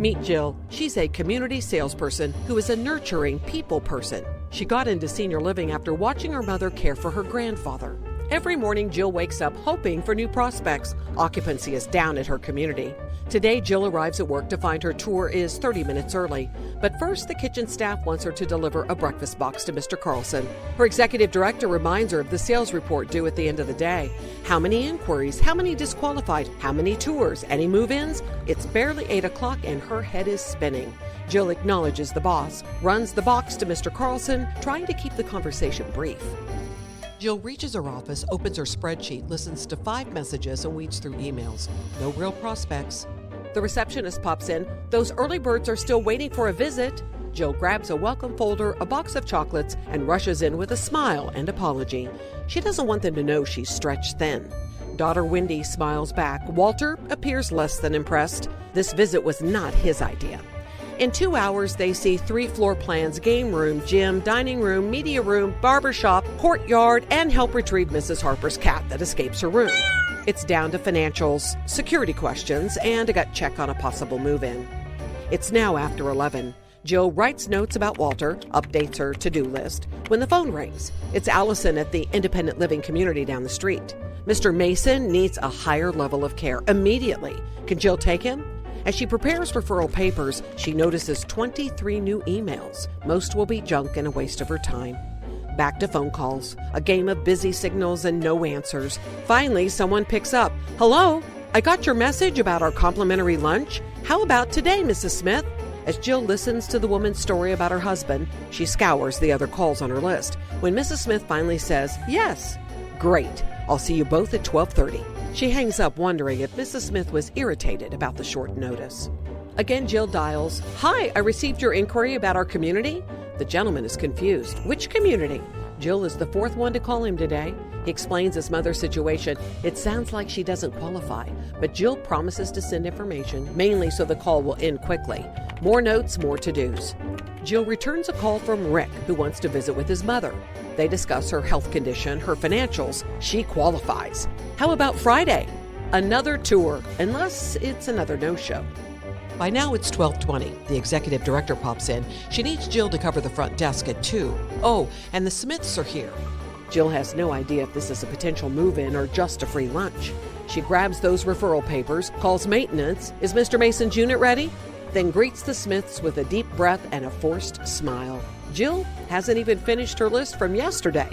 Meet Jill. She's a community salesperson who is a nurturing people person. She got into senior living after watching her mother care for her grandfather. Every morning, Jill wakes up hoping for new prospects. Occupancy is down at her community. Today, Jill arrives at work to find her tour is 30 minutes early. But first, the kitchen staff wants her to deliver a breakfast box to Mr. Carlson. Her executive director reminds her of the sales report due at the end of the day. How many inquiries? How many disqualified? How many tours? Any move-ins? It's barely 8 o'clock and her head is spinning. Jill acknowledges the boss, runs the box to Mr. Carlson, trying to keep the conversation brief. Jill reaches her office, opens her spreadsheet, listens to 5 messages, and weeds through emails. No real prospects. The receptionist pops in. Those early birds are still waiting for a visit. Jill grabs a welcome folder, a box of chocolates, and rushes in with a smile and apology. She doesn't want them to know she's stretched thin. Daughter Wendy smiles back. Walter appears less than impressed. This visit was not his idea. In 2 hours, they see 3 floor plans: game room, gym, dining room, media room, barbershop, courtyard, and help retrieve Mrs. Harper's cat that escapes her room. It's down to financials, security questions, and a gut check on a possible move-in. It's now after 11. Jill writes notes about Walter, updates her to-do list. When the phone rings, it's Allison at the independent living community down the street. Mr. Mason needs a higher level of care immediately. Can Jill take him? As she prepares referral papers, she notices 23 new emails. Most will be junk and a waste of her time. Back to phone calls, a game of busy signals and no answers. Finally, someone picks up. Hello, I got your message about our complimentary lunch. How about today, Mrs. Smith? As Jill listens to the woman's story about her husband, she scours the other calls on her list. When Mrs. Smith finally says, yes, great, I'll see you both at 12:30. She hangs up wondering if Mrs. Smith was irritated about the short notice. Again, Jill dials. Hi, I received your inquiry about our community. The gentleman is confused. Which community? Jill is the 4th one to call him today. He explains his mother's situation. It sounds like she doesn't qualify, but Jill promises to send information, mainly so the call will end quickly. More notes, more to-dos. Jill returns a call from Rick, who wants to visit with his mother. They discuss her health condition, her financials. She qualifies. How about Friday? Another tour, unless it's another no-show. By now it's 12:20. The executive director pops in. She needs Jill to cover the front desk at 2. Oh, and the Smiths are here. Jill has no idea if this is a potential move-in or just a free lunch. She grabs those referral papers, calls maintenance. Is Mr. Mason's unit ready? Then greets the Smiths with a deep breath and a forced smile. Jill hasn't even finished her list from yesterday.